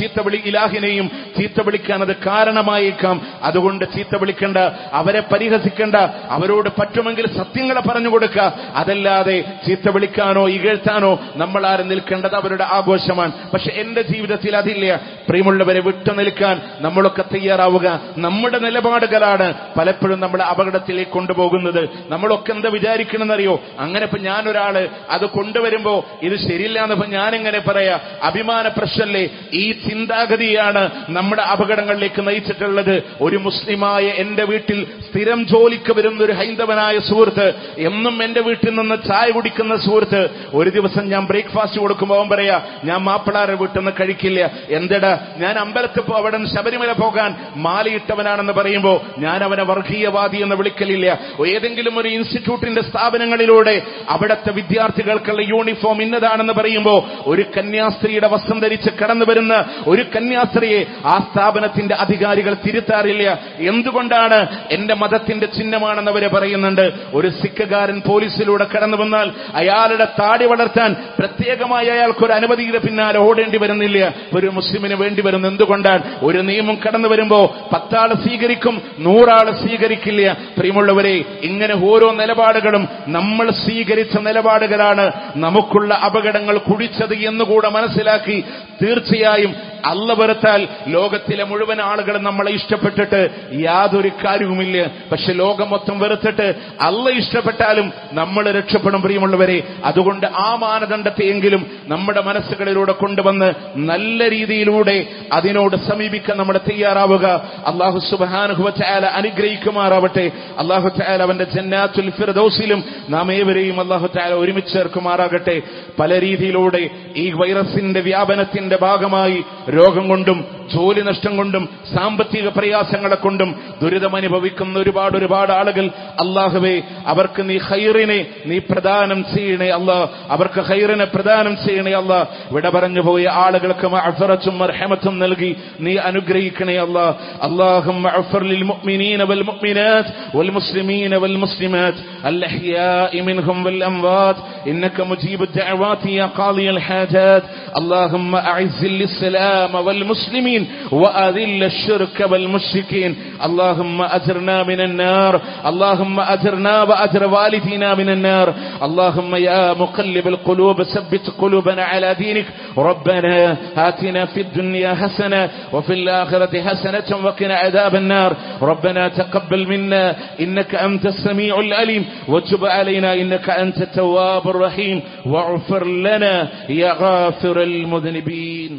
ഇലാഹിനെയും ചീത്ത വിളിക്കാൻ അത് കാരണമായേക്കാം. അതുകൊണ്ട് ചീത്ത വിളിക്കണ്ട, അവരെ പരിഹസിക്കണ്ട. അവരോട് പറ്റുമെങ്കിൽ സത്യങ്ങളെ പറഞ്ഞു കൊടുക്കുക. അതല്ലാതെ ചീത്ത വിളിക്കാനോ ഇകഴ്ത്താനോ നമ്മൾ ആരും നിൽക്കേണ്ടത് അവരുടെ ആഘോഷമാണ്. പക്ഷെ എന്റെ ജീവിതത്തിൽ അതില്ല. പ്രിയമുള്ളവരെ, വിട്ടുനിൽക്കാൻ നമ്മളൊക്കെ തയ്യാറാവുക. നമ്മുടെ നിലപാടുകളാണ് പലപ്പോഴും നമ്മളെ അപകടത്തിലേക്ക് കൊണ്ടുപോകുന്നത്. നമ്മളൊക്കെ എന്താ വിചാരിക്കണമെന്നറിയോ? അങ്ങനെ ഇപ്പൊ ഞാനൊരാള് അത് കൊണ്ടുവരുമ്പോ ഇത് ശരിയില്ല എന്ന് ഞാനെങ്ങനെ പറയാ? അഭിമാന പ്രശ്നല്ലേ? ഈ ചിന്താഗതിയാണ് നമ്മുടെ അപകടങ്ങളിലേക്ക് നയിച്ചിട്ടുള്ളത്. ഒരു മുസ്ലിമായ എന്റെ വീട്ടിൽ സ്ഥിരം ജോലിക്ക് വരുന്ന ഒരു ഹൈന്ദവനായ സുഹൃത്ത്, എന്നും എന്റെ വീട്ടിൽ നിന്ന് ചായ കുടിക്കുന്ന സുഹൃത്ത്, ഒരു ദിവസം ഞാൻ ബ്രേക്ക്ഫാസ്റ്റ് കൊടുക്കുമ്പോൾ അവൻ പറയാ, ഞാൻ മാപ്പിളാരുടെ വീട്ടിൽ നിന്ന് കഴിക്കില്ല. എന്തെടാ? ഞാൻ അമ്പലത്തിൽ അവിടെ ശബരിമല പോകാൻ മാലയിട്ടവനാണെന്ന് പറയുമ്പോ ഞാൻ അവനെ വർഗീയവാദി എന്ന് വിളിക്കലില്ല. ഏതെങ്കിലും ഒരു ഇൻസ്റ്റിറ്റ്യൂട്ടിന്റെ സ്ഥാപനങ്ങളിലൂടെ അവിടുത്തെ വിദ്യാർത്ഥികൾക്കുള്ള യൂണിഫോം ഇന്നതാണെന്ന് പറയുമ്പോ ഒരു കന്യാസ്ത്രീയുടെ വസ്ത്രം ധരിച്ച് കടന്നു വരുന്ന ഒരു കന്യാസ്ത്രീയെ ആ സ്ഥാപനത്തിന്റെ അധികാരികൾ തിരുത്താറില്ല. എന്തുകൊണ്ടാണ്? എന്റെ മതത്തിന്റെ ചിഹ്നമാണെന്ന് അവരെ പറയുന്നുണ്ട്. ഒരു സിഖുകാരൻ പോലീസിലൂടെ കടന്നു വന്നാൽ അയാളുടെ താടി വളർത്താൻ പ്രത്യേകമായി അയാൾക്കൊരു അനുമതിയുടെ പിന്നാലെ ഓടേണ്ടി വരുന്നില്ല. ഒരു മുസ്ലിമിന് വേണ്ടി വരുന്ന എന്തുകൊണ്ടാണ്? ഒരു നിയമം കടന്നു വരുമ്പോ 10 ആള് സ്വീകരിക്കും, 100 ആള് സ്വീകരിക്കില്ല. പ്രിയമുള്ളവരെ, ഇങ്ങനെ ഓരോ നിലപാടുകളും നമ്മൾ സ്വീകരിച്ച നിലപാടുകളാണ് നമുക്കുള്ള അപകടങ്ങൾ കുഴിച്ചത് എന്നുകൂടെ മനസ്സിലാക്കി തീർച്ചയായും അല്ല വെറുത്താൽ ലോകത്തിലെ മുഴുവൻ ആളുകളും നമ്മളെ ഇഷ്ടപ്പെട്ടിട്ട് യാതൊരു കാര്യവുമില്ല. പക്ഷെ ലോകം മൊത്തം വെറുത്തിട്ട് അല്ല ഇഷ്ടപ്പെട്ടാലും നമ്മൾ രക്ഷപ്പെടും. പ്രിയമുള്ളവരെ, അതുകൊണ്ട് ആ മാനദണ്ഡത്തെയെങ്കിലും നമ്മുടെ മനസ്സുകളിലൂടെ കൊണ്ടുവന്ന് നല്ല രീതിയിലൂടെ അതിനോട് സമീപിക്കാൻ നമ്മൾ തയ്യാറാവുക. അല്ലാഹു സുബ്ഹാനഹു വ തആല അനുഗ്രഹിക്കുമാറാവട്ടെ. അല്ലാഹു തആല അവന്റെ ജന്നാത്തുൽ ഫിർദൗസിലും നാം ഏവരെയും അല്ലാഹു തആല ഒരുമിച്ച് ചേർക്കുമാറാകട്ടെ. പല രീതിയിലൂടെ ഈ വൈറസിന്റെ വ്യാപനത്തിന്റെ ഭാഗമായി രോഗം കൊണ്ടും ജോലി നഷ്ടം കൊണ്ടും സാമ്പത്തിക പ്രയാസങ്ങളെ കൊണ്ടും ദുരിതമനുഭവിക്കുന്ന ഒരുപാട് ആളുകൾ അല്ലാഹുവേ, അവർക്ക് നീ ഖൈറിനെ നീ പ്രദാനം ചെയ്യണേ അല്ലാ, അവർക്ക് ഖൈറിനെ പ്രദാനം ചെയ്യണേ അല്ലാ. വിട പറഞ്ഞു പോയ ആളുകൾക്ക് മഅ്ഫിറത്തും മർഹമത്തും നൽകി നീ അനുഗ്രഹിക്കണേ അല്ലാ. അല്ലാഹുമ്മ അഗ്ഫിർ ലിൽ മുഅ്മിനീന വൽ മുഅ്മിനാത്ത് വൽ മുസ്ലിമീന വൽ മുസ്ലിമാത്ത് അൽ അഹ്യാഇ മിൻഹും വൽ അംവാത്ത് ഇന്നക മുജീബുദ് ദഅവാതി യാ ഖാദിയൽ ഹാജാത്ത്. اللهم أعز الإسلام والمسلمين وأذل الشرك والمشركين. اللهم أجرنا من النار، اللهم أجرنا وأجر والدينا من النار. اللهم يا مقلب القلوب ثبت قلوبنا على دينك. ربنا آتنا في الدنيا حسنة وفي الآخرة حسنة وقنا عذاب النار. ربنا تقبل منا إنك أنت السميع العليم وتب علينا إنك أنت التواب الرحيم واغفر لنا يا غافر المذنبين.